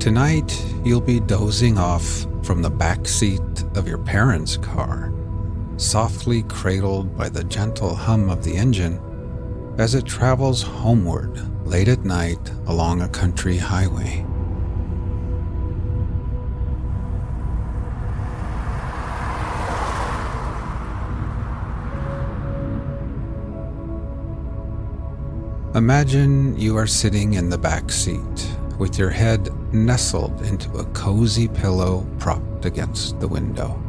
Tonight, you'll be dozing off from the back seat of your parents' car, softly cradled by the gentle hum of the engine as it travels homeward late at night along a country highway. Imagine you are sitting in the back seat with your head nestled into a cozy pillow propped against the window.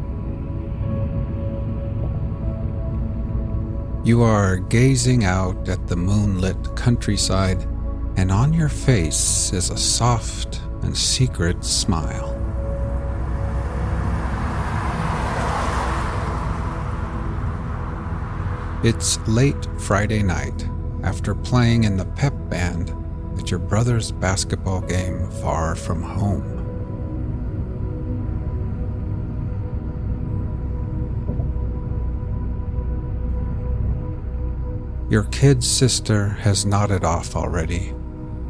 You are gazing out at the moonlit countryside, and on your face is a soft and secret smile. It's late Friday night after playing in the pep band at your brother's basketball game far from home. Your kid sister has nodded off already.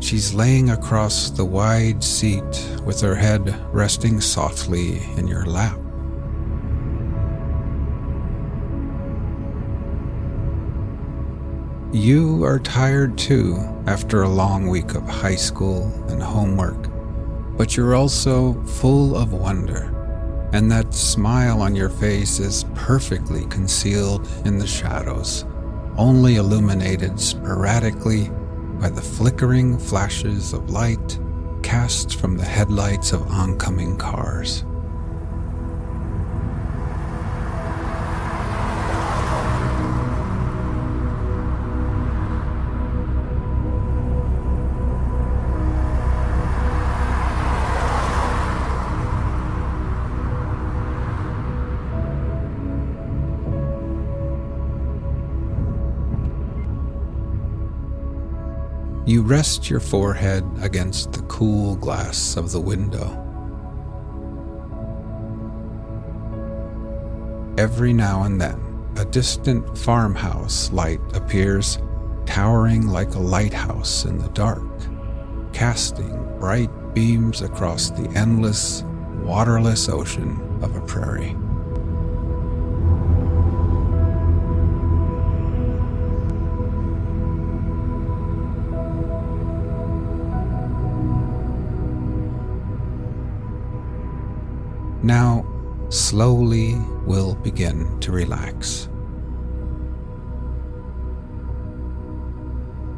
She's laying across the wide seat with her head resting softly in your lap. You are tired too after a long week of high school and homework, but you're also full of wonder, and that smile on your face is perfectly concealed in the shadows, only illuminated sporadically by the flickering flashes of light cast from the headlights of oncoming cars. You rest your forehead against the cool glass of the window. Every now and then, a distant farmhouse light appears, towering like a lighthouse in the dark, casting bright beams across the endless, waterless ocean of a prairie. Now, slowly we'll begin to relax.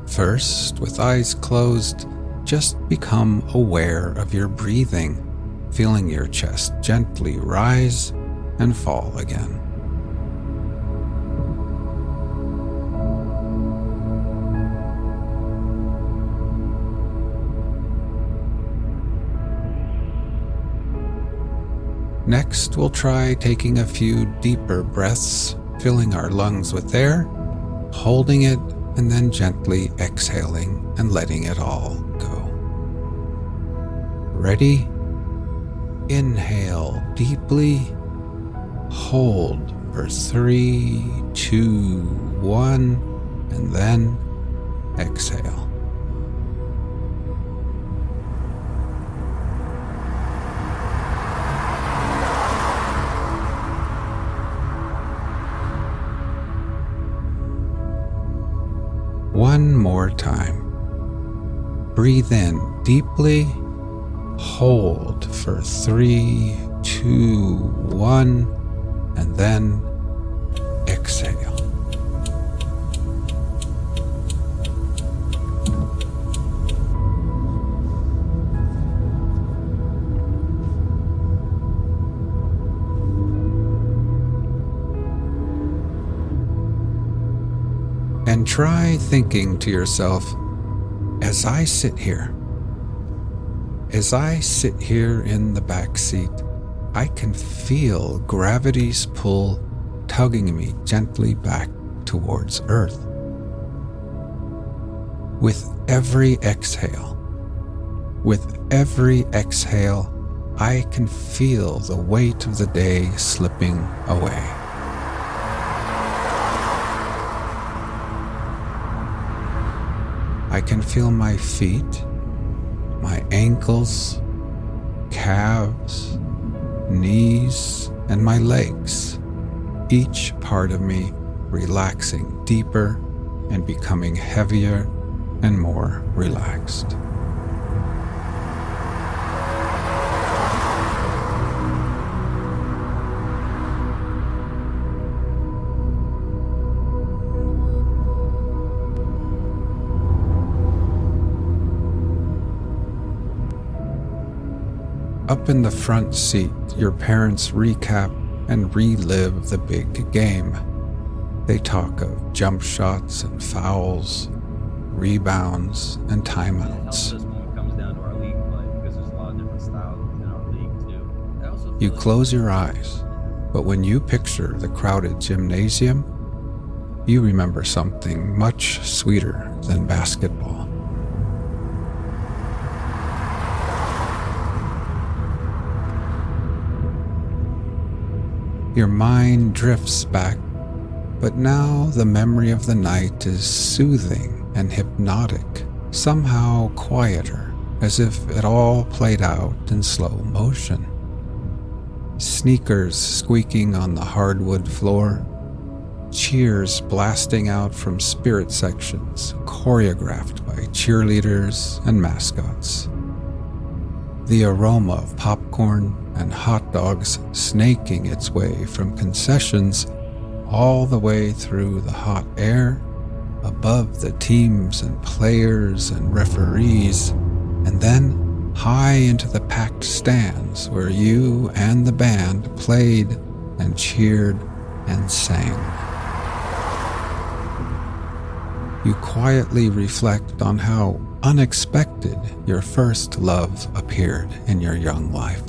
First, with eyes closed, just become aware of your breathing, feeling your chest gently rise and fall again. Next, we'll try taking a few deeper breaths, filling our lungs with air, holding it, and then gently exhaling and letting it all go. Ready? Inhale deeply, hold for 3, 2, 1, and then exhale. One more time. Breathe in deeply, hold for 3, 2, 1, and then exhale. And try thinking to yourself, as I sit here in the back seat, I can feel gravity's pull tugging me gently back towards Earth. With every exhale, I can feel the weight of the day slipping away. I can feel my feet, my ankles, calves, knees, and my legs, each part of me relaxing deeper and becoming heavier and more relaxed. Up in the front seat, your parents recap and relive the big game. They talk of jump shots and fouls, rebounds and timeouts. You close your eyes, but when you picture the crowded gymnasium, you remember something much sweeter than basketball. Your mind drifts back, but now the memory of the night is soothing and hypnotic, somehow quieter, as if it all played out in slow motion. Sneakers squeaking on the hardwood floor, cheers blasting out from spirit sections choreographed by cheerleaders and mascots. The aroma of popcorn and hot dogs snaking its way from concessions all the way through the hot air, above the teams and players and referees, and then high into the packed stands where you and the band played and cheered and sang. You quietly reflect on how unexpected your first love appeared in your young life.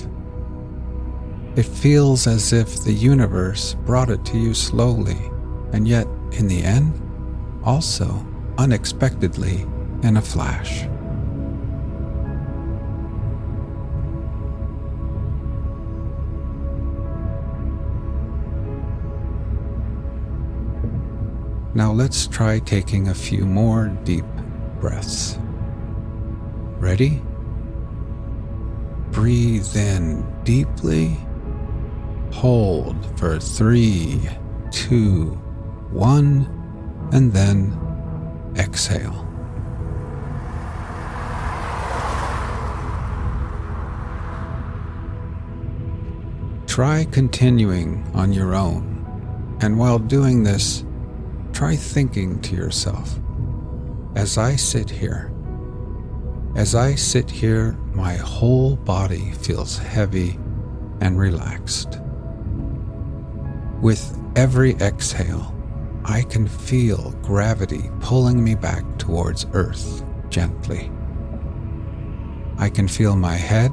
It feels as if the universe brought it to you slowly, and yet, in the end, also unexpectedly in a flash. Now let's try taking a few more deep breaths. Ready? Breathe in deeply. Hold for 3, 2, 1, and then exhale. Try continuing on your own, and while doing this, try thinking to yourself, as I sit here, my whole body feels heavy and relaxed. With every exhale, I can feel gravity pulling me back towards Earth gently. I can feel my head,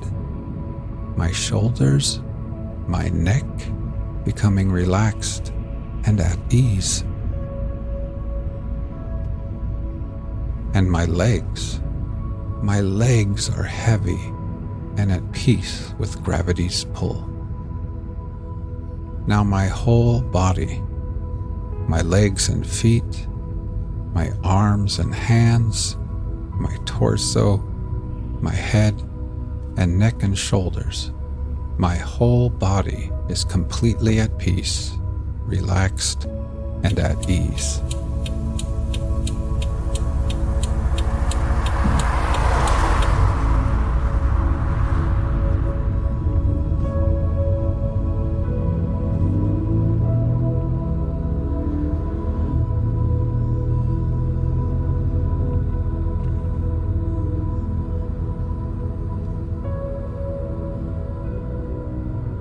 my shoulders, my neck becoming relaxed and at ease. And my legs are heavy and at peace with gravity's pull. Now my whole body, my legs and feet, my arms and hands, my torso, my head and neck and shoulders, my whole body is completely at peace, relaxed, and at ease.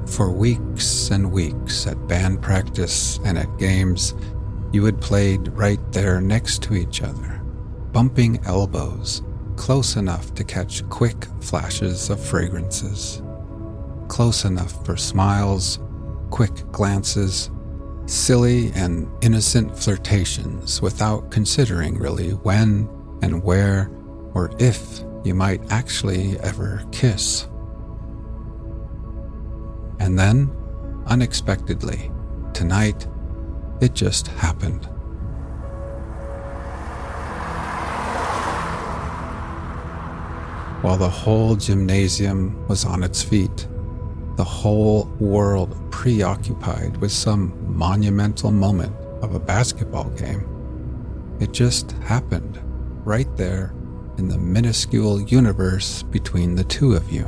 For weeks and weeks at band practice and at games, you had played right there next to each other, bumping elbows, close enough to catch quick flashes of fragrances, close enough for smiles, quick glances, silly and innocent flirtations without considering really when and where or if you might actually ever kiss. And then, unexpectedly, tonight, it just happened. while the whole gymnasium was on its feet, the whole world preoccupied with some monumental moment of a basketball game. It just happened right there in the minuscule universe between the two of you.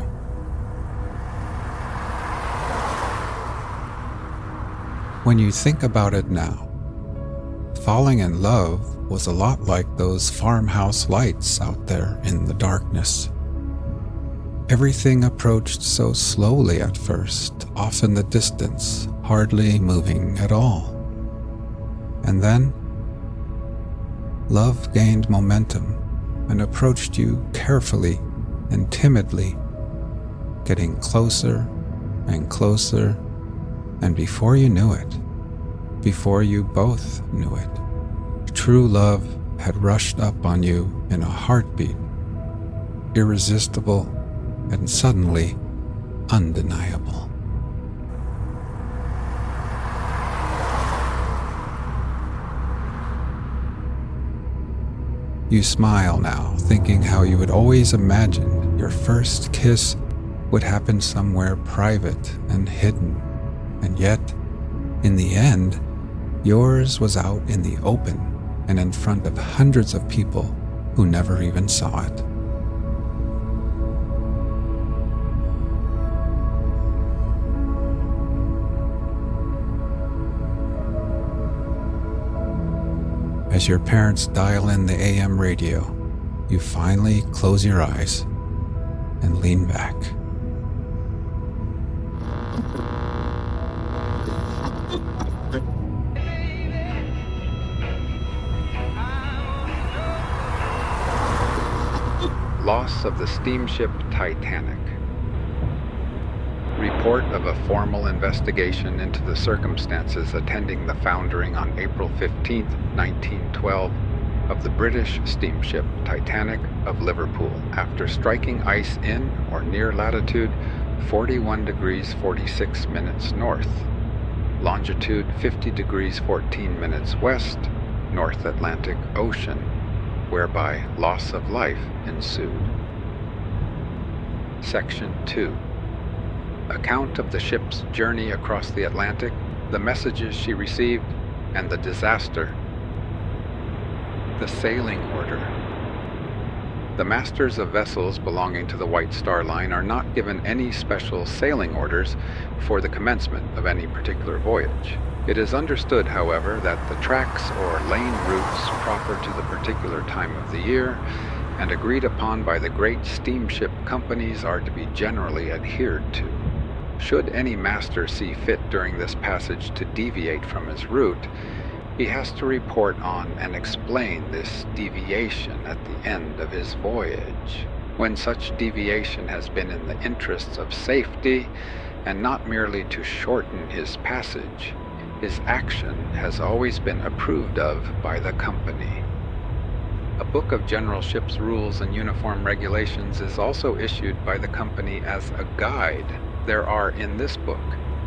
When you think about it now, falling in love was a lot like those farmhouse lights out there in the darkness. Everything approached so slowly at first, off in the distance, hardly moving at all. And then, love gained momentum and approached you carefully and timidly, getting closer and closer, and before you knew it, before you both knew it, true love had rushed up on you in a heartbeat, irresistible and suddenly undeniable. You smile now, thinking how you had always imagined your first kiss would happen somewhere private and hidden, and yet, in the end, yours was out in the open and in front of hundreds of people who never even saw it. As your parents dial in the AM radio, you finally close your eyes and lean back. Loss of the steamship Titanic. Report of a formal investigation into the circumstances attending the foundering on April 15, 1912, of the British steamship Titanic of Liverpool after striking ice in or near latitude 41 degrees 46 minutes north, longitude 50 degrees 14 minutes west, North Atlantic Ocean, whereby loss of life ensued. Section 2. Account of the ship's journey across the Atlantic, the messages she received, and the disaster. The sailing order. The masters of vessels belonging to the White Star Line are not given any special sailing orders for the commencement of any particular voyage. It is understood, however, that the tracks or lane routes proper to the particular time of the year and agreed upon by the great steamship companies are to be generally adhered to. Should any master see fit during this passage to deviate from his route, he has to report on and explain this deviation at the end of his voyage. When such deviation has been in the interests of safety and not merely to shorten his passage, his action has always been approved of by the company. A book of general ship's rules and uniform regulations is also issued by the company as a guide. There are in this book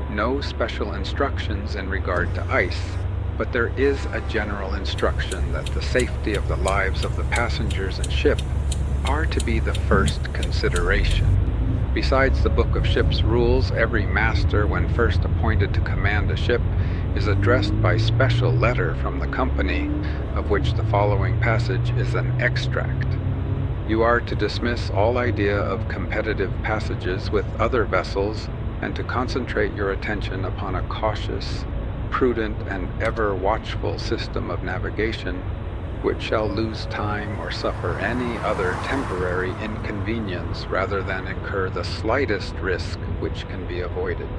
no special instructions in regard to ice, but there is a general instruction that the safety of the lives of the passengers and ship are to be the first consideration. Besides the book of ship's rules, every master, when first appointed to command a ship, is addressed by special letter from the company, of which the following passage is an extract. You are to dismiss all idea of competitive passages with other vessels and to concentrate your attention upon a cautious, prudent, and ever watchful system of navigation, which shall lose time or suffer any other temporary inconvenience rather than incur the slightest risk which can be avoided.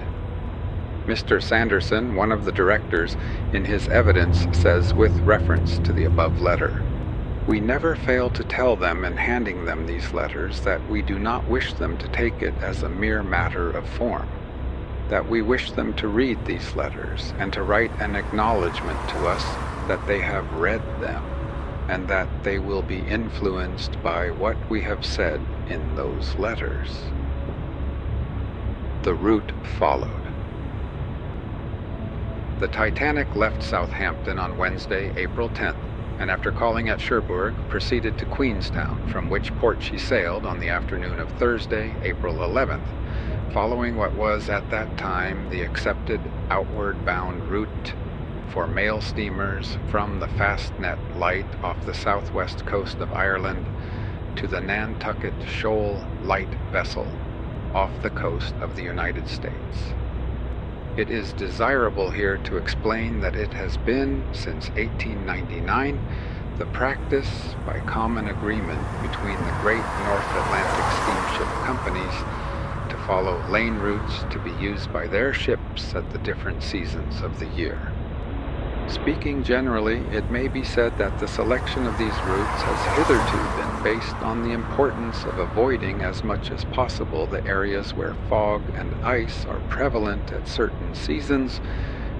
Mr. Sanderson, one of the directors, in his evidence says with reference to the above letter, "We never fail to tell them in handing them these letters that we do not wish them to take it as a mere matter of form, that we wish them to read these letters and to write an acknowledgement to us that they have read them, and that they will be influenced by what we have said in those letters." The route followed. The Titanic left Southampton on Wednesday, April 10th, and after calling at Cherbourg, proceeded to Queenstown, from which port she sailed on the afternoon of Thursday, April 11th, following what was at that time the accepted outward-bound route for mail steamers from the Fastnet Light off the southwest coast of Ireland to the Nantucket Shoal Light vessel off the coast of the United States. It is desirable here to explain that it has been, since 1899, the practice, by common agreement between the great North Atlantic steamship companies, to follow lane routes to be used by their ships at the different seasons of the year. Speaking generally, it may be said that the selection of these routes has hitherto been based on the importance of avoiding as much as possible the areas where fog and ice are prevalent at certain seasons,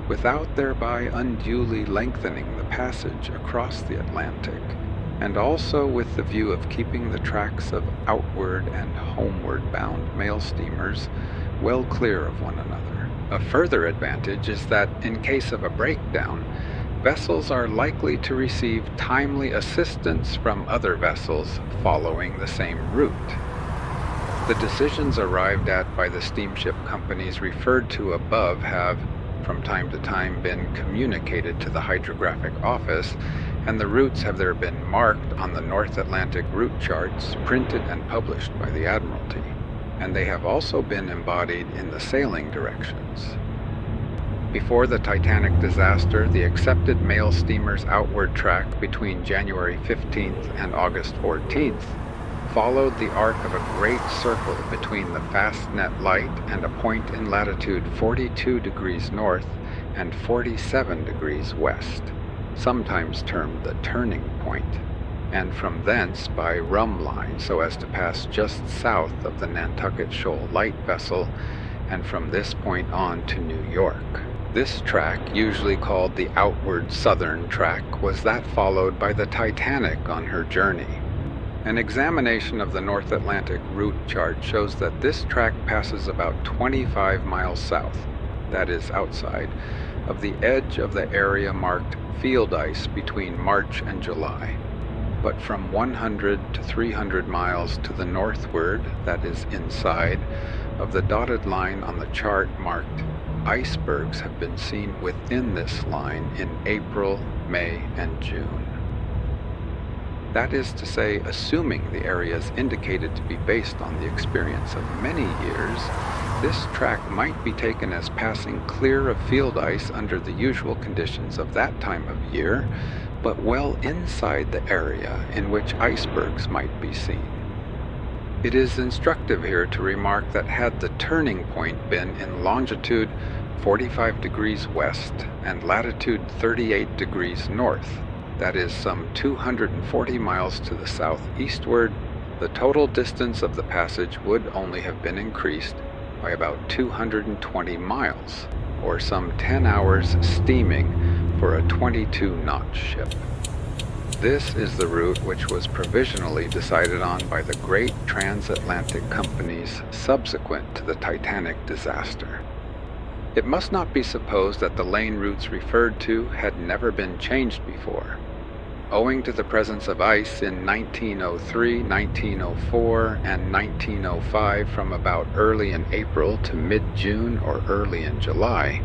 without thereby unduly lengthening the passage across the Atlantic, and also with the view of keeping the tracks of outward and homeward bound mail steamers well clear of one another. A further advantage is that, in case of a breakdown, vessels are likely to receive timely assistance from other vessels following the same route. The decisions arrived at by the steamship companies referred to above have, from time to time, been communicated to the Hydrographic Office, and the routes have there been marked on the North Atlantic route charts printed and published by the Admiralty, and they have also been embodied in the sailing directions. Before the Titanic disaster, the accepted mail steamer's outward track between January 15th and August 14th followed the arc of a great circle between the Fastnet Light and a point in latitude 42 degrees north and 47 degrees west, sometimes termed the turning point, and from thence by rum line so as to pass just south of the Nantucket Shoal Light vessel, and from this point on to New York. This track, usually called the outward southern track, was that followed by the Titanic on her journey. An examination of the North Atlantic route chart shows that this track passes about 25 miles south, that is outside, of the edge of the area marked field ice between March and July. But from 100 to 300 miles to the northward, that is inside, of the dotted line on the chart marked icebergs have been seen within this line in April, May, and June. That is to say, assuming the areas indicated to be based on the experience of many years, this track might be taken as passing clear of field ice under the usual conditions of that time of year, but well inside the area in which icebergs might be seen. It is instructive here to remark that had the turning point been in longitude 45 degrees west and latitude 38 degrees north, that is some 240 miles to the southeastward, the total distance of the passage would only have been increased by about 220 miles, or some 10 hours steaming for a 22-knot ship. This is the route which was provisionally decided on by the great transatlantic companies subsequent to the Titanic disaster. It must not be supposed that the lane routes referred to had never been changed before. Owing to the presence of ice in 1903, 1904, and 1905 from about early in April to mid-June or early in July,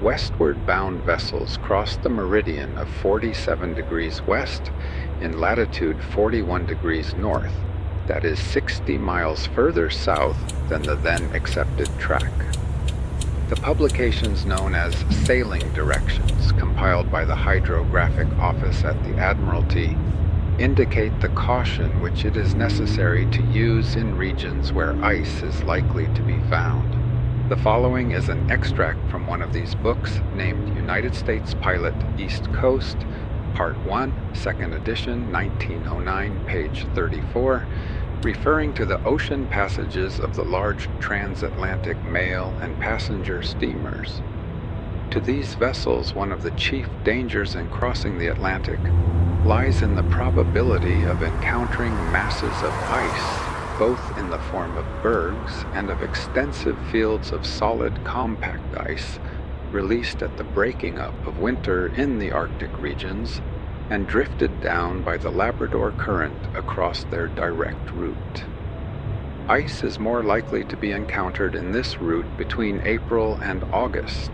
westward-bound vessels crossed the meridian of 47 degrees west in latitude 41 degrees north, that is 60 miles further south than the then accepted track. The publications known as sailing directions, compiled by the Hydrographic Office at the Admiralty, indicate the caution which it is necessary to use in regions where ice is likely to be found. The following is an extract from one of these books, named United States Pilot East Coast, Part 1, 2nd edition, 1909, page 34, referring to the ocean passages of the large transatlantic mail and passenger steamers. To these vessels, one of the chief dangers in crossing the Atlantic lies in the probability of encountering masses of ice, both in the form of bergs and of extensive fields of solid compact ice released at the breaking up of winter in the Arctic regions, and drifted down by the Labrador Current across their direct route. Ice is more likely to be encountered in this route between April and August,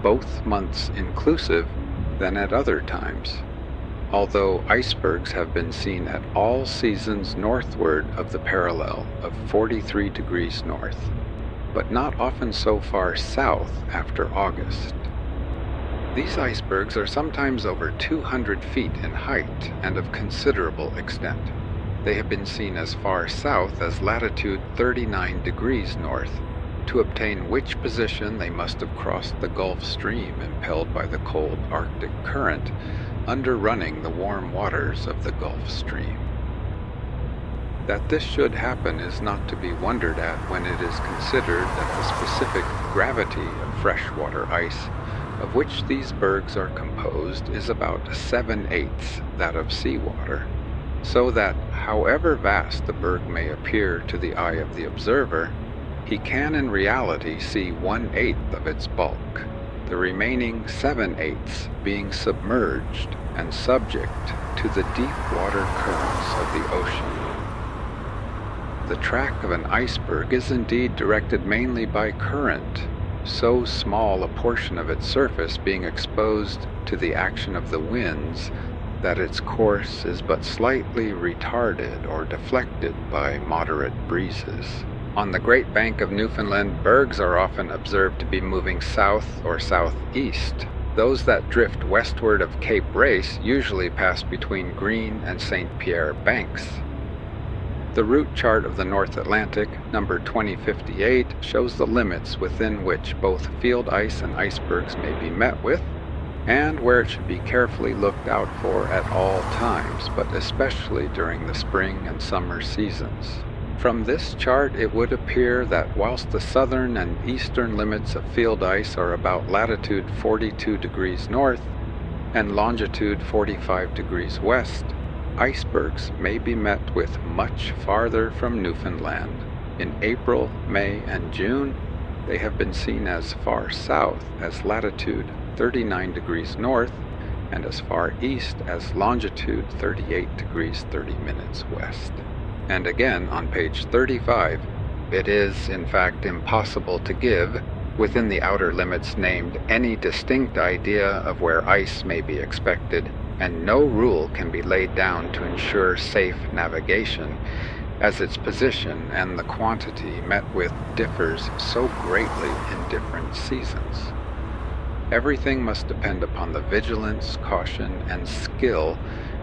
both months inclusive, than at other times, although icebergs have been seen at all seasons northward of the parallel of 43 degrees north, but not often so far south after August. These icebergs are sometimes over 200 feet in height and of considerable extent. They have been seen as far south as latitude 39 degrees north, to obtain which position they must have crossed the Gulf Stream impelled by the cold Arctic current, underrunning the warm waters of the Gulf Stream. That this should happen is not to be wondered at when it is considered that the specific gravity of freshwater ice, of which these bergs are composed, is about 7/8 that of seawater, so that, however vast the berg may appear to the eye of the observer, he can in reality see 1/8 of its bulk, the remaining 7/8 being submerged and subject to the deep water currents of the ocean. The track of an iceberg is indeed directed mainly by current, so small a portion of its surface being exposed to the action of the winds that its course is but slightly retarded or deflected by moderate breezes. On the Great Bank of Newfoundland, bergs are often observed to be moving south or southeast. Those that drift westward of Cape Race usually pass between Green and St. Pierre banks. The route chart of the North Atlantic, number 2058, shows the limits within which both field ice and icebergs may be met with, and where it should be carefully looked out for at all times, but especially during the spring and summer seasons. From this chart it would appear that whilst the southern and eastern limits of field ice are about latitude 42 degrees north and longitude 45 degrees west, icebergs may be met with much farther from Newfoundland. In April, May, and June, they have been seen as far south as latitude 39 degrees north and as far east as longitude 38 degrees 30 minutes west. And again, on page 35, it is, in fact, impossible to give, within the outer limits named, any distinct idea of where ice may be expected, and no rule can be laid down to ensure safe navigation, as its position and the quantity met with differs so greatly in different seasons. Everything must depend upon the vigilance, caution, and skill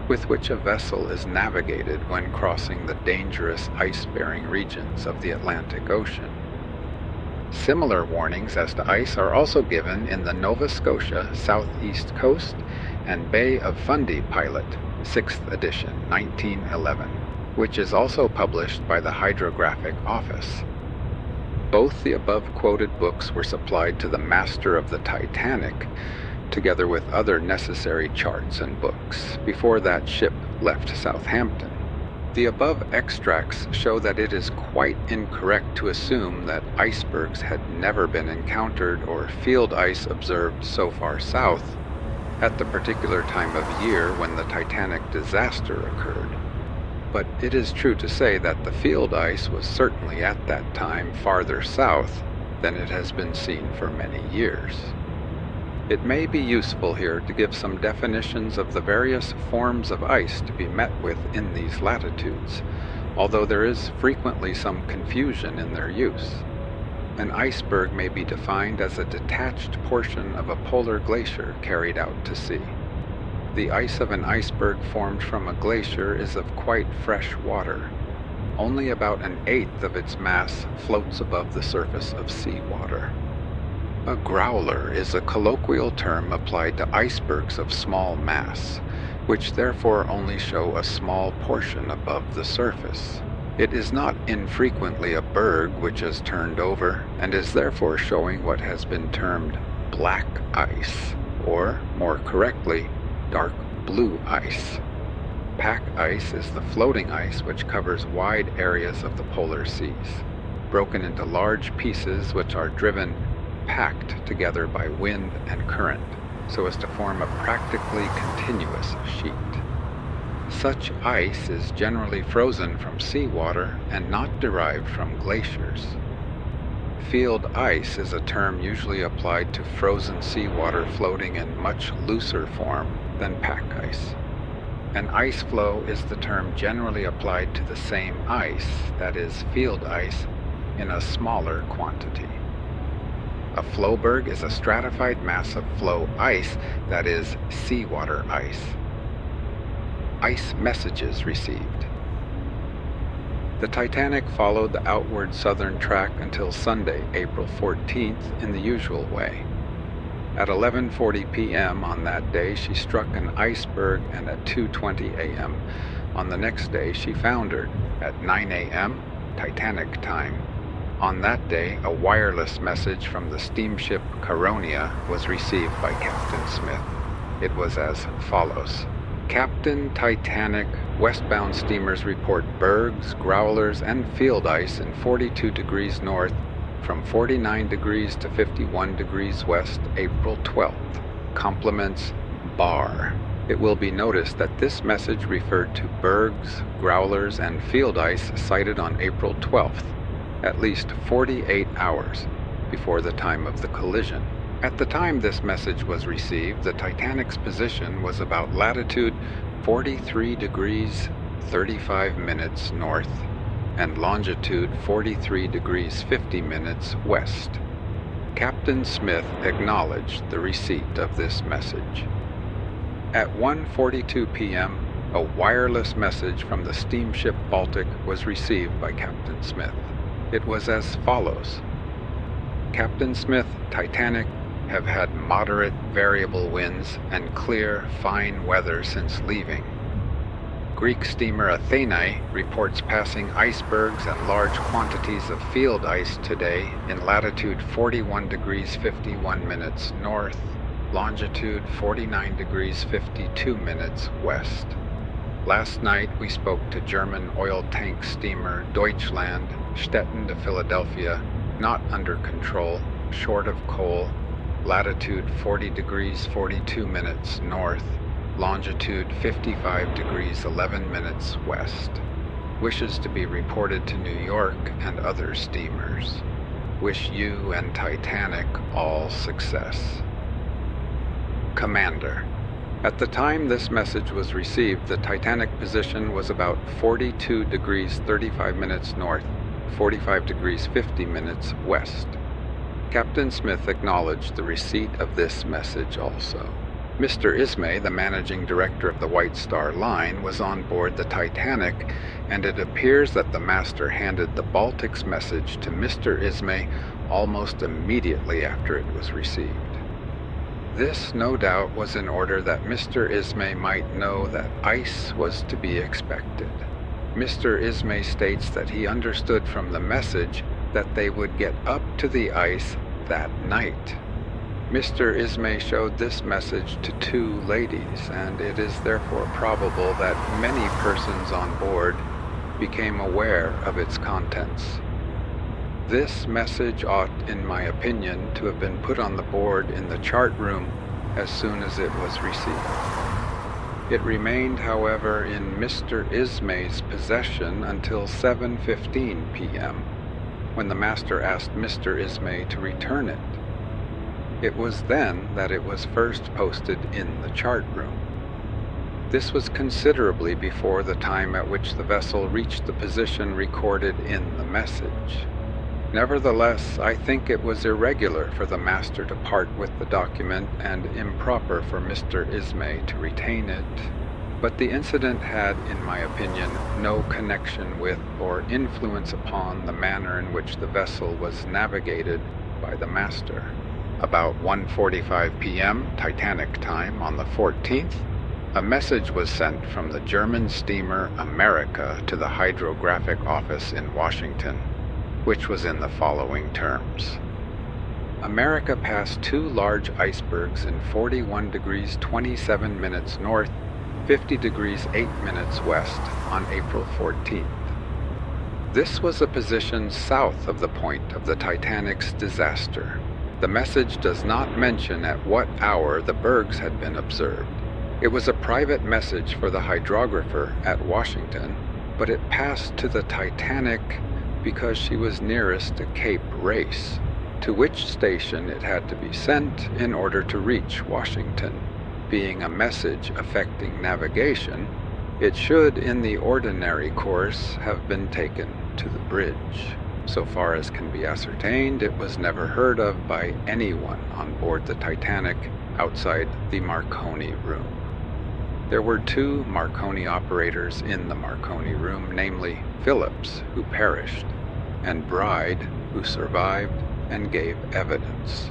with which a vessel is navigated when crossing the dangerous ice-bearing regions of the Atlantic Ocean. Similar warnings as to ice are also given in the Nova Scotia Southeast Coast and Bay of Fundy Pilot, 6th edition, 1911, which is also published by the Hydrographic Office. Both the above-quoted books were supplied to the master of the Titanic, together with other necessary charts and books, before that ship left Southampton. The above extracts show that it is quite incorrect to assume that icebergs had never been encountered or field ice observed so far south at the particular time of year when the Titanic disaster occurred. But it is true to say that the field ice was certainly at that time farther south than it has been seen for many years. It may be useful here to give some definitions of the various forms of ice to be met with in these latitudes, although there is frequently some confusion in their use. An iceberg may be defined as a detached portion of a polar glacier carried out to sea. The ice of an iceberg formed from a glacier is of quite fresh water. Only about 1/8 of its mass floats above the surface of seawater. A growler is a colloquial term applied to icebergs of small mass, which therefore only show a small portion above the surface. It is not infrequently a berg which has turned over, and is therefore showing what has been termed black ice, or, more correctly, dark blue ice. Pack ice is the floating ice which covers wide areas of the polar seas, broken into large pieces which are driven packed together by wind and current, so as to form a practically continuous sheet. Such ice is generally frozen from seawater and not derived from glaciers. Field ice is a term usually applied to frozen seawater floating in much looser form than pack ice. An ice floe is the term generally applied to the same ice, that is, field ice, in a smaller quantity. A floeberg is a stratified mass of floe ice, that is, seawater ice. Ice messages received. The Titanic followed the outward southern track until Sunday, April 14th, in the usual way. At 11:40 p.m. on that day, she struck an iceberg, and at 2:20 a.m. on the next day, she foundered. At 9 a.m., Titanic time. On that day, a wireless message from the steamship Caronia was received by Captain Smith. It was as follows. Captain Titanic, westbound steamers report bergs, growlers, and field ice in 42 degrees north from 49 degrees to 51 degrees west, April 12th. Compliments, Bar. It will be noticed that this message referred to bergs, growlers, and field ice sighted on April 12th, at least 48 hours before the time of the collision. At the time this message was received, the Titanic's position was about latitude 43 degrees 35 minutes north and longitude 43 degrees 50 minutes west. Captain Smith acknowledged the receipt of this message. At 1:42 p.m., a wireless message from the steamship Baltic was received by Captain Smith. It was as follows. Captain Smith, Titanic, have had moderate variable winds and clear, fine weather since leaving. Greek steamer Athenae reports passing icebergs and large quantities of field ice today in latitude 41 degrees 51 minutes north, longitude 49 degrees 52 minutes west. Last night we spoke to German oil tank steamer Deutschland, Stettin to Philadelphia, not under control, short of coal, latitude 40 degrees 42 minutes north, longitude 55 degrees 11 minutes west. Wishes to be reported to New York and other steamers. Wish you and Titanic all success. Commander. At the time this message was received, the Titanic position was about 42 degrees 35 minutes north, 45 degrees 50 minutes west. Captain Smith acknowledged the receipt of this message also. Mr. Ismay, the managing director of the White Star Line, was on board the Titanic, and it appears that the master handed the Baltic's message to Mr. Ismay almost immediately after it was received. This, no doubt, was in order that Mr. Ismay might know that ice was to be expected. Mr. Ismay states that he understood from the message that they would get up to the ice that night. Mr. Ismay showed this message to two ladies, and it is therefore probable that many persons on board became aware of its contents. This message ought, in my opinion, to have been put on the board in the chart room as soon as it was received. It remained, however, in Mr. Ismay's possession until 7:15 p.m., when the master asked Mr. Ismay to return it. It was then that it was first posted in the chart room. This was considerably before the time at which the vessel reached the position recorded in the message. Nevertheless, I think it was irregular for the master to part with the document and improper for Mr. Ismay to retain it, but the incident had, in my opinion, no connection with or influence upon the manner in which the vessel was navigated by the master. About 1:45 p.m. Titanic time on the 14th, a message was sent from the German steamer America to the hydrographic office in Washington, which was in the following terms. America passed two large icebergs in 41 degrees 27 minutes north, 50 degrees 8 minutes west on April 14th. This was a position south of the point of the Titanic's disaster. The message does not mention at what hour the bergs had been observed. It was a private message for the hydrographer at Washington, but it passed to the Titanic because she was nearest to Cape Race, to which station it had to be sent in order to reach Washington. Being a message affecting navigation, it should, in the ordinary course, have been taken to the bridge. So far as can be ascertained, it was never heard of by anyone on board the Titanic outside the Marconi room. There were 2 Marconi operators in the Marconi room, namely Phillips, who perished, and Bride, who survived and gave evidence.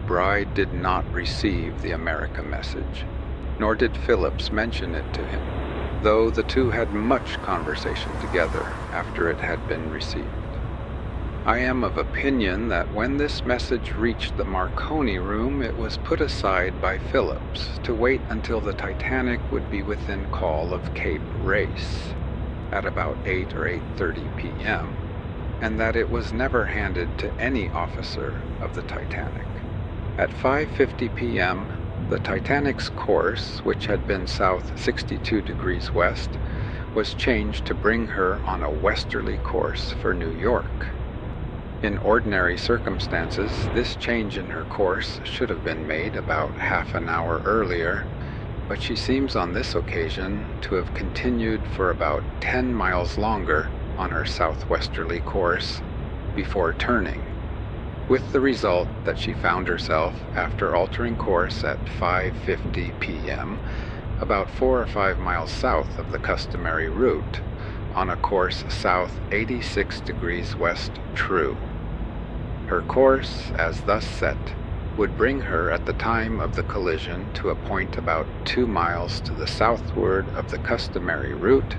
Bride did not receive the America message, nor did Phillips mention it to him, though the 2 had much conversation together after it had been received. I am of opinion that when this message reached the Marconi room, it was put aside by Phillips to wait until the Titanic would be within call of Cape Race at about 8 or 8:30 p.m., and that it was never handed to any officer of the Titanic. At 5:50 p.m., the Titanic's course, which had been south 62 degrees west, was changed to bring her on a westerly course for New York. In ordinary circumstances, this change in her course should have been made about half an hour earlier, but she seems on this occasion to have continued for about 10 miles longer on her southwesterly course before turning, with the result that she found herself, after altering course at 5:50 p.m., about 4 or 5 miles south of the customary route, on a course south 86 degrees west true. Her course, as thus set, would bring her at the time of the collision to a point about 2 miles to the southward of the customary route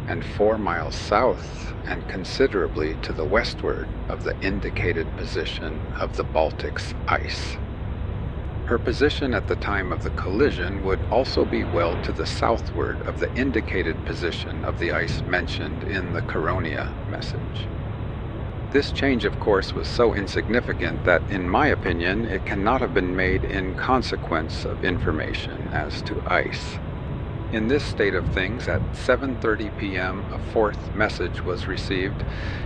and 4 miles south and considerably to the westward of the indicated position of the Baltic's ice. Her position at the time of the collision would also be well to the southward of the indicated position of the ice mentioned in the Caronia message. This change of course was so insignificant that, in my opinion, it cannot have been made in consequence of information as to ice. In this state of things, at 7:30 p.m., a 4th message was received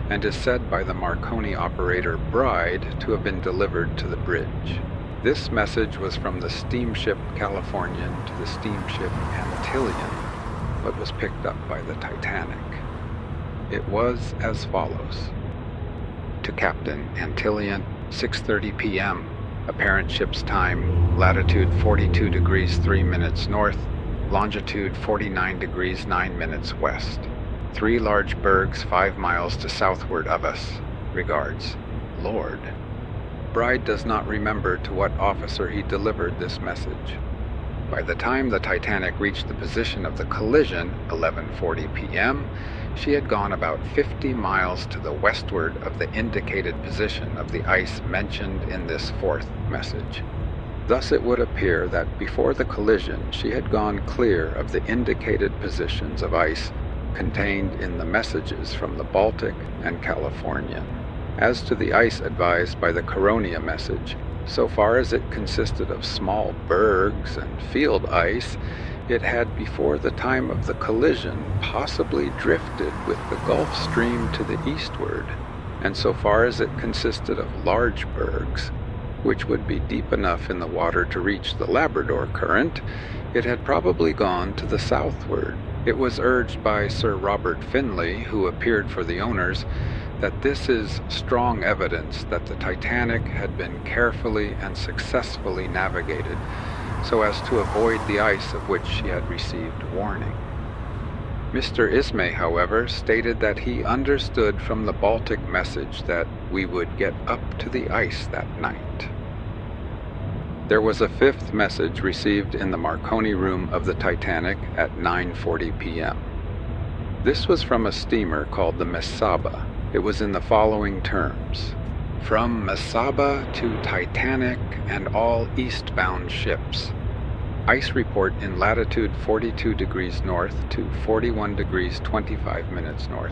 and is said by the Marconi operator Bride to have been delivered to the bridge. This message was from the steamship Californian to the steamship Antillean, but was picked up by the Titanic. It was as follows. To Captain Antillean, 6:30 p.m., apparent ship's time, latitude 42 degrees 3 minutes north, longitude 49 degrees 9 minutes west. 3 large bergs 5 miles to southward of us. Regards, Lord. Bride does not remember to what officer he delivered this message. By the time the Titanic reached the position of the collision, 11:40 p.m., she had gone about 50 miles to the westward of the indicated position of the ice mentioned in this 4th message. Thus it would appear that before the collision she had gone clear of the indicated positions of ice contained in the messages from the Baltic and Californian. As to the ice advised by the Caronia message, so far as it consisted of small bergs and field ice, it had before the time of the collision possibly drifted with the Gulf Stream to the eastward, and so far as it consisted of large bergs, which would be deep enough in the water to reach the Labrador current, it had probably gone to the southward. It was urged by Sir Robert Finlay, who appeared for the owners, that this is strong evidence that the Titanic had been carefully and successfully navigated so as to avoid the ice of which she had received warning. Mr. Ismay, however, stated that he understood from the Baltic message that we would get up to the ice that night. There was a 5th message received in the Marconi room of the Titanic at 9:40 p.m. This was from a steamer called the Mesaba. It was in the following terms. From Mesaba to Titanic and all eastbound ships. Ice report in latitude 42 degrees north to 41 degrees 25 minutes north,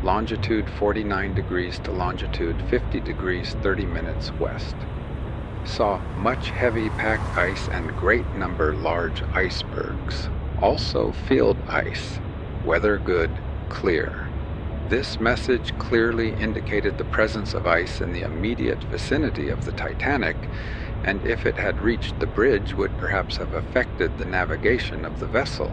longitude 49 degrees to longitude 50 degrees 30 minutes west. Saw much heavy packed ice and great number large icebergs. Also field ice. Weather good, clear. This message clearly indicated the presence of ice in the immediate vicinity of the Titanic, and if it had reached the bridge would perhaps have affected the navigation of the vessel.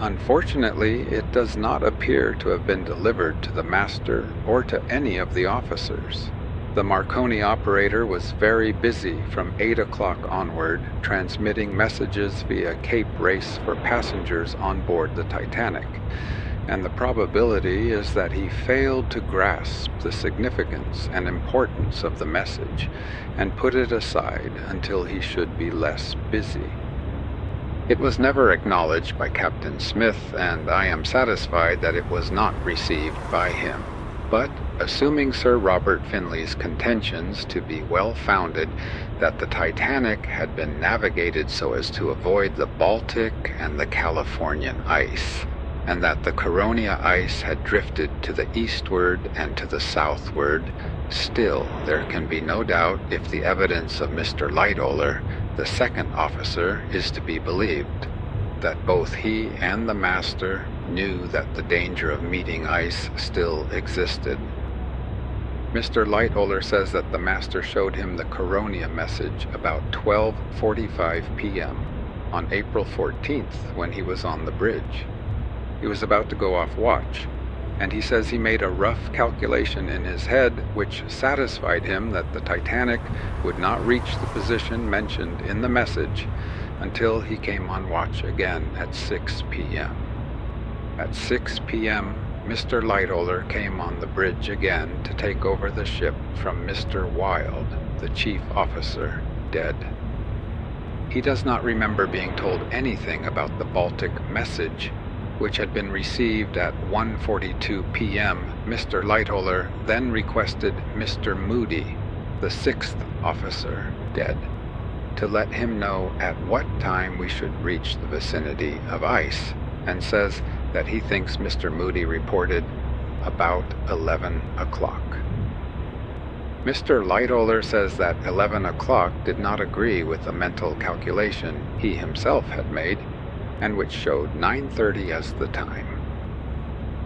Unfortunately, it does not appear to have been delivered to the master or to any of the officers. The Marconi operator was very busy from 8 o'clock onward, transmitting messages via Cape Race for passengers on board the Titanic, and the probability is that he failed to grasp the significance and importance of the message and put it aside until he should be less busy. It was never acknowledged by Captain Smith, and I am satisfied that it was not received by him. But, assuming Sir Robert Finley's contentions to be well-founded that the Titanic had been navigated so as to avoid the Baltic and the Californian ice, and that the Caronia ice had drifted to the eastward and to the southward, still there can be no doubt if the evidence of Mr. Lightoller, the second officer, is to be believed, that both he and the master knew that the danger of meeting ice still existed. Mr. Lightoller says that the master showed him the Caronia message about 12:45 p.m. on April 14th when he was on the bridge. He was about to go off watch, and he says he made a rough calculation in his head which satisfied him that the Titanic would not reach the position mentioned in the message until he came on watch again at 6 p.m. At 6 p.m., Mr. Lightoller came on the bridge again to take over the ship from Mr. Wilde, the chief officer, dead. He does not remember being told anything about the Baltic message, which had been received at 1:42 p.m. Mr. Lightoller then requested Mr. Moody, the sixth officer, dead, to let him know at what time we should reach the vicinity of ice, and says that he thinks Mr. Moody reported about 11 o'clock. Mr. Lightoller says that 11 o'clock did not agree with the mental calculation he himself had made, and which showed 9:30 as the time.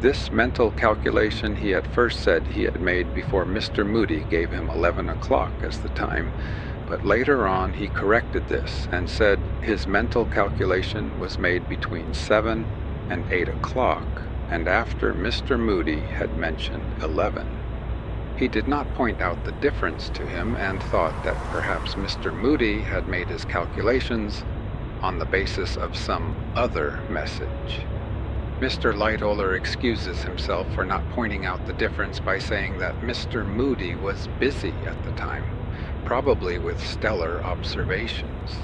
This mental calculation he at first said he had made before Mr. Moody gave him 11 o'clock as the time, but later on he corrected this and said his mental calculation was made between 7 and 8 o'clock, and after Mr. Moody had mentioned 11. He did not point out the difference to him and thought that perhaps Mr. Moody had made his calculations on the basis of some other message. Mr. Lightoller excuses himself for not pointing out the difference by saying that Mr. Moody was busy at the time, probably with stellar observations.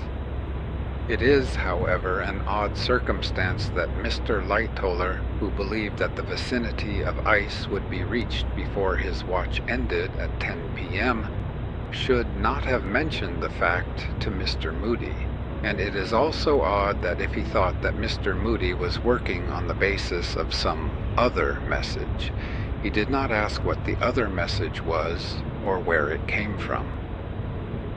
It is, however, an odd circumstance that Mr. Lightoller, who believed that the vicinity of ice would be reached before his watch ended at 10 p.m., should not have mentioned the fact to Mr. Moody. And it is also odd that if he thought that Mr. Moody was working on the basis of some other message, he did not ask what the other message was or where it came from.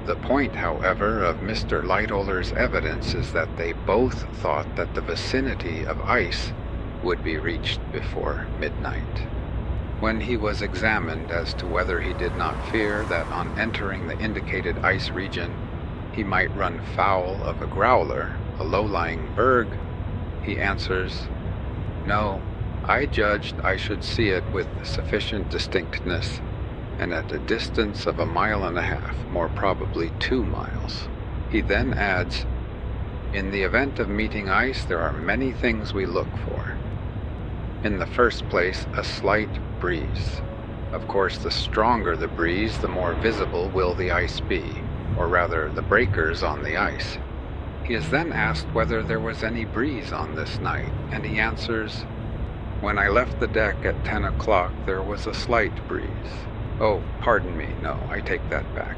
The point, however, of Mr. Lightoller's evidence is that they both thought that the vicinity of ice would be reached before midnight. When he was examined as to whether he did not fear that on entering the indicated ice region he might run foul of a growler, a low-lying berg, he answers, "No, I judged I should see it with sufficient distinctness, and at a distance of 1.5 miles, more probably 2 miles. He then adds, "In the event of meeting ice, there are many things we look for. In the first place, a slight breeze. Of course, the stronger the breeze, the more visible will the ice be, or rather the breakers on the ice." He is then asked whether there was any breeze on this night, and he answers, "When I left the deck at 10 o'clock, there was a slight breeze. Oh, pardon me, no, I take that back.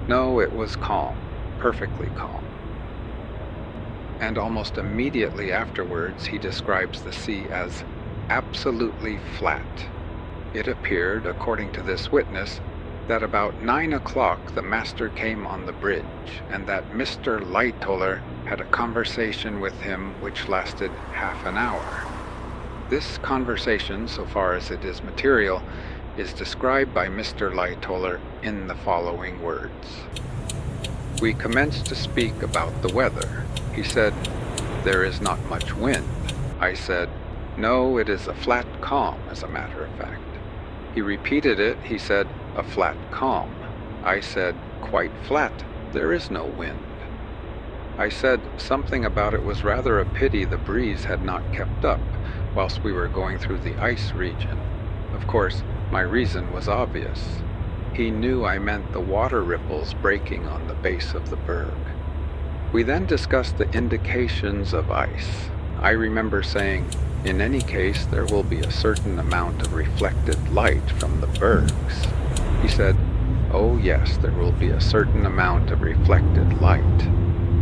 No, it was calm, perfectly calm." and almost immediately afterwards he describes the sea as absolutely flat. It appeared, according to this witness, that about 9 o'clock the master came on the bridge, and that Mr. Lightoller had a conversation with him which lasted half an hour. This conversation, so far as it is material, is described by Mr. Lightoller in the following words. We commenced to speak about the weather. He said, "There is not much wind." I said, "No, it is a flat calm, as a matter of fact." He repeated it. He said, "A flat calm." I said, "Quite flat. There is no wind." I said something about it was rather a pity the breeze had not kept up whilst we were going through the ice region. Of course, my reason was obvious. He knew I meant the water ripples breaking on the base of the berg. We then discussed the indications of ice. I remember saying, in any case, there will be a certain amount of reflected light from the bergs. He said, "Oh yes, there will be a certain amount of reflected light."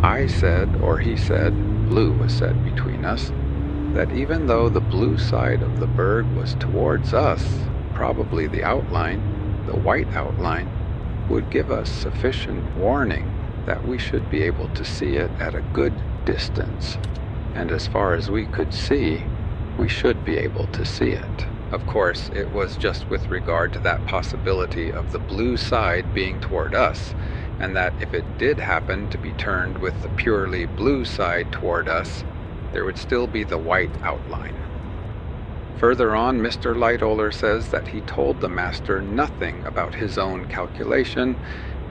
I said, or he said, blue was said between us, that even though the blue side of the berg was towards us, probably the white outline, would give us sufficient warning that we should be able to see it at a good distance, and as far as we could see, we should be able to see it. Of course, it was just with regard to that possibility of the blue side being toward us, and that if it did happen to be turned with the purely blue side toward us, there would still be the white outline. Further on, Mr. Lightoller says that he told the master nothing about his own calculation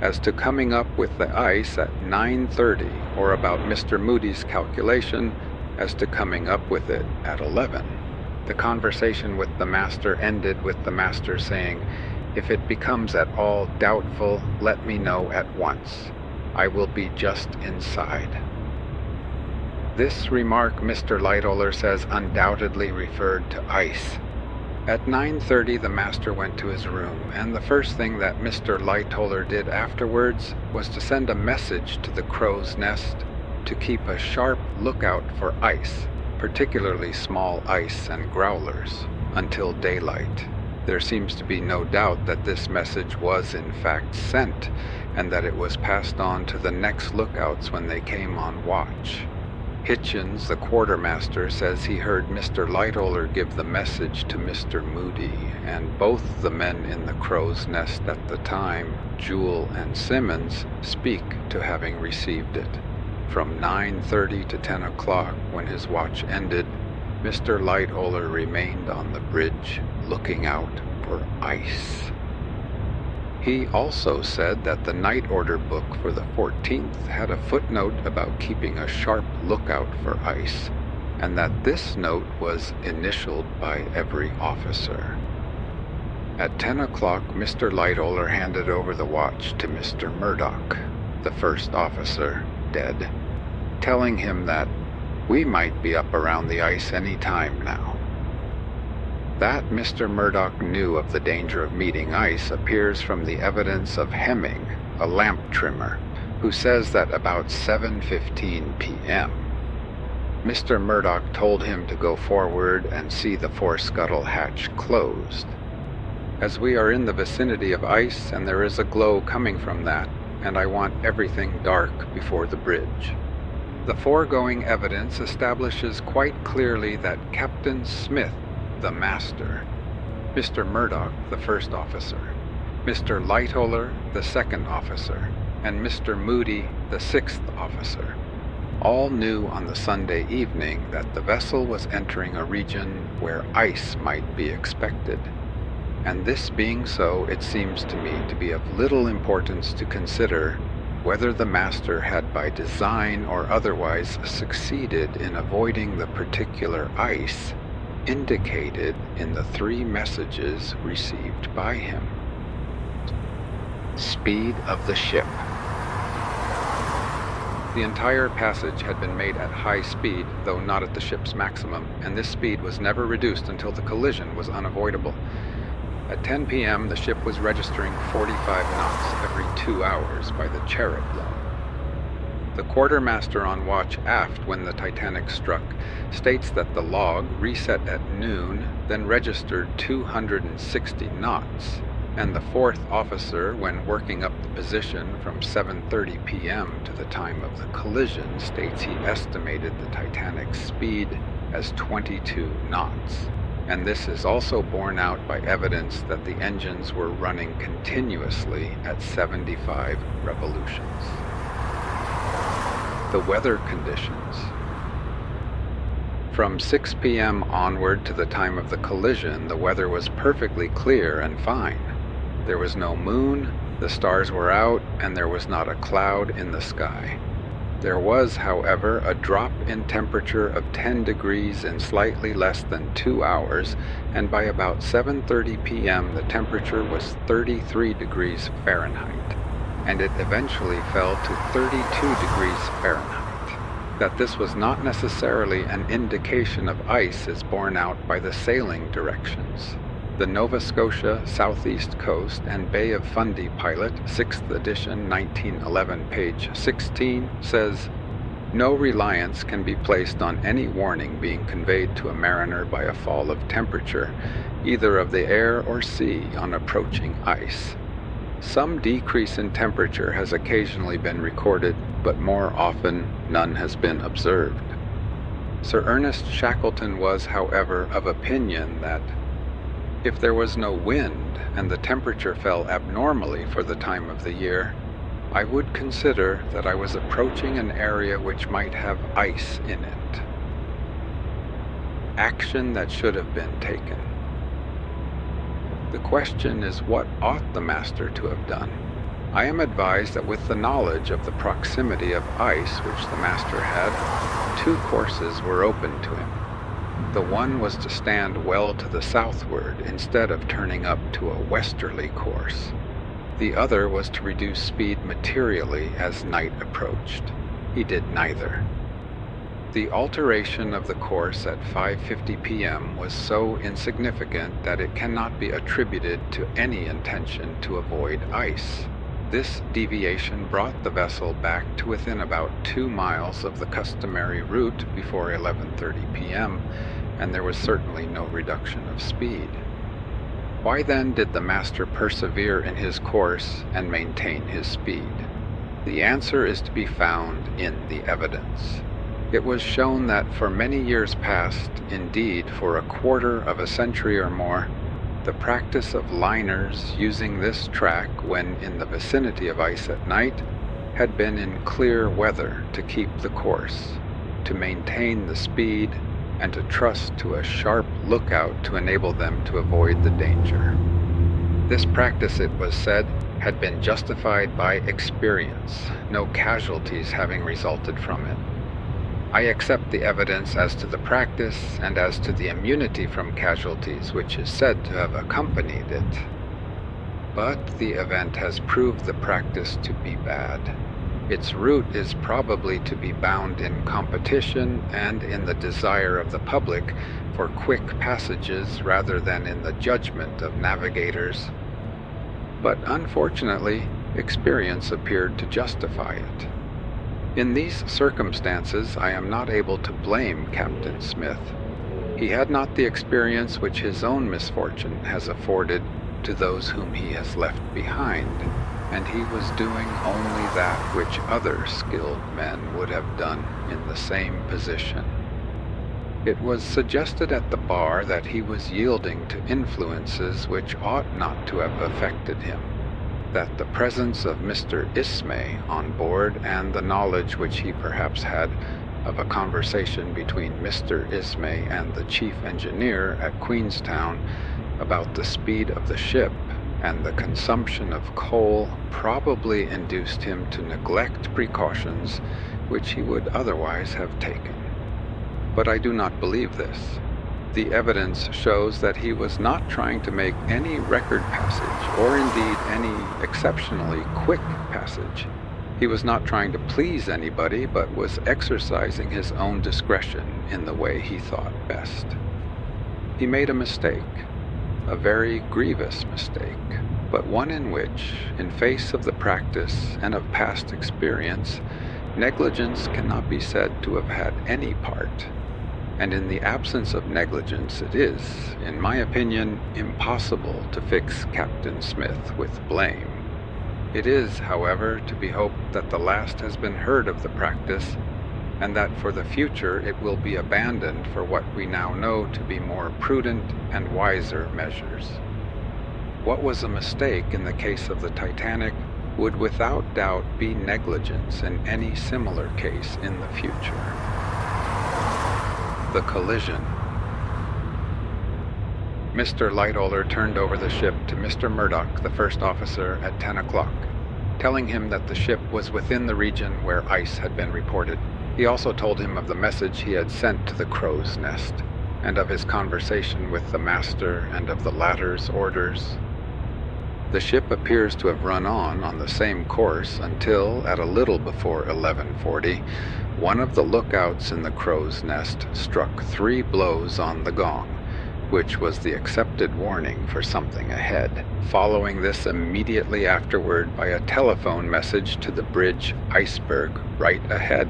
as to coming up with the ice at 9:30, or about Mr. Moody's calculation as to coming up with it at 11. The conversation with the master ended with the master saying, "If it becomes at all doubtful, let me know at once. I will be just inside." This remark, Mr. Lightoller says, undoubtedly referred to ice. At 9:30 the master went to his room, and the first thing that Mr. Lightoller did afterwards was to send a message to the crow's nest to keep a sharp lookout for ice, particularly small ice and growlers, until daylight. There seems to be no doubt that this message was in fact sent, and that it was passed on to the next lookouts when they came on watch. Hitchens, the quartermaster, says he heard Mr. Lightoller give the message to Mr. Moody, and both the men in the crow's nest at the time, Jewell and Simmons, speak to having received it. From 9:30 to 10 o'clock, when his watch ended, Mr. Lightoller remained on the bridge, looking out for ice. He also said that the night order book for the 14th had a footnote about keeping a sharp lookout for ice, and that this note was initialed by every officer. At 10 o'clock, Mr. Lightoller handed over the watch to Mr. Murdoch, the first officer, dead, telling him that we might be up around the ice any time now. That Mr. Murdoch knew of the danger of meeting ice appears from the evidence of Hemming, a lamp trimmer, who says that about 7:15 p.m. Mr. Murdoch told him to go forward and see the fore-scuttle hatch closed. As we are in the vicinity of ice and there is a glow coming from that, and I want everything dark before the bridge. The foregoing evidence establishes quite clearly that Captain Smith, the master, Mr. Murdoch, the first officer, Mr. Lightoller, the second officer, and Mr. Moody, the sixth officer, all knew on the Sunday evening that the vessel was entering a region where ice might be expected. And this being so, it seems to me to be of little importance to consider whether the master had by design or otherwise succeeded in avoiding the particular ice indicated in the three messages received by him. Speed of the ship. The entire passage had been made at high speed, though not at the ship's maximum, and this speed was never reduced until the collision was unavoidable. At 10 p.m., the ship was registering 45 knots every 2 hours by the chariot law. The quartermaster on watch aft when the Titanic struck states that the log reset at noon, then registered 260 knots, and the fourth officer, when working up the position from 7:30 p.m. to the time of the collision, states he estimated the Titanic's speed as 22 knots. And this is also borne out by evidence that the engines were running continuously at 75 revolutions. The weather conditions. From 6 p.m. onward to the time of the collision, the weather was perfectly clear and fine. There was no moon, the stars were out, and there was not a cloud in the sky. There was, however, a drop in temperature of 10 degrees in slightly less than 2 hours, and by about 7:30 p.m. the temperature was 33 degrees Fahrenheit, and it eventually fell to 32 degrees Fahrenheit. That this was not necessarily an indication of ice is borne out by the sailing directions. The Nova Scotia Southeast Coast and Bay of Fundy pilot, 6th edition, 1911, page 16, says, "No reliance can be placed on any warning being conveyed to a mariner by a fall of temperature, either of the air or sea, on approaching ice. Some decrease in temperature has occasionally been recorded, but more often none has been observed." Sir Ernest Shackleton was, however, of opinion that if there was no wind and the temperature fell abnormally for the time of the year, I would consider that I was approaching an area which might have ice in it. Action that should have been taken. The question is, what ought the master to have done? I am advised that with the knowledge of the proximity of ice which the master had, 2 courses were open to him. The one was to stand well to the southward instead of turning up to a westerly course. The other was to reduce speed materially as night approached. He did neither. The alteration of the course at 5:50 p.m. was so insignificant that it cannot be attributed to any intention to avoid ice. This deviation brought the vessel back to within about 2 miles of the customary route before 11:30 p.m., and there was certainly no reduction of speed. Why then did the master persevere in his course and maintain his speed? The answer is to be found in the evidence. It was shown that for many years past, indeed for a quarter of a century or more, the practice of liners using this track when in the vicinity of ice at night had been in clear weather to keep the course, to maintain the speed, and to trust to a sharp lookout to enable them to avoid the danger. This practice, it was said, had been justified by experience, no casualties having resulted from it. I accept the evidence as to the practice and as to the immunity from casualties which is said to have accompanied it. But the event has proved the practice to be bad. Its root is probably to be bound in competition and in the desire of the public for quick passages rather than in the judgment of navigators. But unfortunately, experience appeared to justify it. In these circumstances, I am not able to blame Captain Smith. He had not the experience which his own misfortune has afforded to those whom he has left behind, and he was doing only that which other skilled men would have done in the same position. It was suggested at the bar that he was yielding to influences which ought not to have affected him, that the presence of Mr. Ismay on board and the knowledge which he perhaps had of a conversation between Mr. Ismay and the chief engineer at Queenstown about the speed of the ship and the consumption of coal probably induced him to neglect precautions which he would otherwise have taken. But I do not believe this. The evidence shows that he was not trying to make any record passage, or indeed any exceptionally quick passage. He was not trying to please anybody, but was exercising his own discretion in the way he thought best. He made a mistake, a very grievous mistake, but one in which, in face of the practice and of past experience, Negligence cannot be said to have had any part, and in the absence of negligence it is, in my opinion, impossible to fix Captain Smith with blame. It is, however, to be hoped that the last has been heard of the practice, and that for the future it will be abandoned for what we now know to be more prudent and wiser measures. What was a mistake in the case of the Titanic would without doubt be negligence in any similar case in the future. The collision. Mr. Lightoller turned over the ship to Mr. Murdoch, the first officer, at 10 o'clock, telling him that the ship was within the region where ice had been reported. He also told him of the message he had sent to the crow's nest, and of his conversation with the master and of the latter's orders. The ship appears to have run on the same course until, at a little before 11:40, one of the lookouts in the crow's nest struck 3 blows on the gong, which was the accepted warning for something ahead, following this immediately afterward by a telephone message to the bridge iceberg right ahead.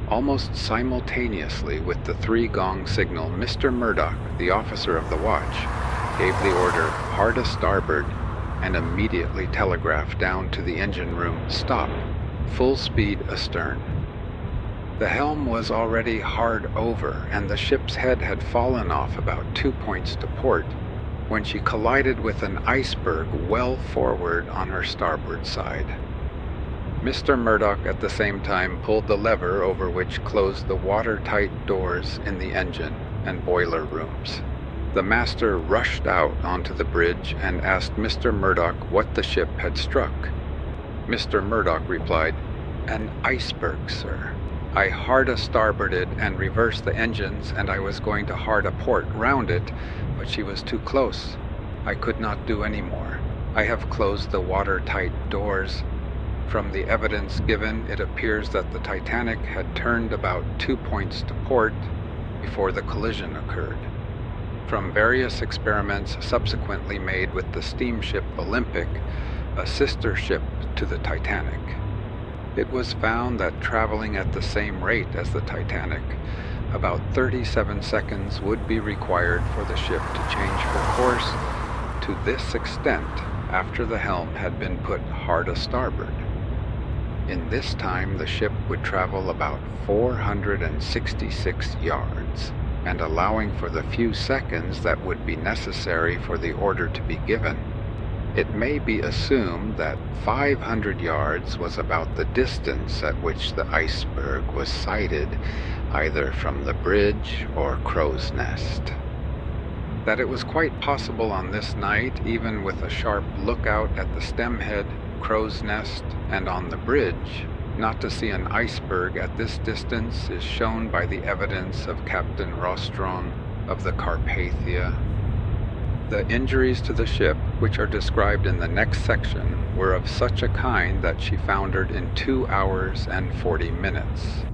Almost simultaneously with the 3-gong signal, Mr. Murdoch, the officer of the watch, gave the order hard a starboard and immediately telegraphed down to the engine room, "Stop, full speed astern." The helm was already hard over, and the ship's head had fallen off about 2 points to port when she collided with an iceberg well forward on her starboard side. Mr. Murdoch at the same time pulled the lever over which closed the watertight doors in the engine and boiler rooms. The master rushed out onto the bridge and asked Mr. Murdoch what the ship had struck. Mr. Murdoch replied, "An iceberg, sir. I hard a-starboarded and reversed the engines, and I was going to hard a port round it, but she was too close. I could not do any more. I have closed the watertight doors. From the evidence given, it appears that the Titanic had turned about 2 points to port before the collision occurred. From various experiments subsequently made with the steamship Olympic, a sister ship to the Titanic, it was found that traveling at the same rate as the Titanic, about 37 seconds would be required for the ship to change her course to this extent after the helm had been put hard a-starboard. In this time, the ship would travel about 466 yards, and allowing for the few seconds that would be necessary for the order to be given, it may be assumed that 500 yards was about the distance at which the iceberg was sighted, either from the bridge or crow's nest. That it was quite possible on this night, even with a sharp lookout at the stemhead, crow's nest, and on the bridge, not to see an iceberg at this distance is shown by the evidence of Captain Rostron of the Carpathia. The injuries to the ship, which are described in the next section, were of such a kind that she foundered in 2 hours and 40 minutes.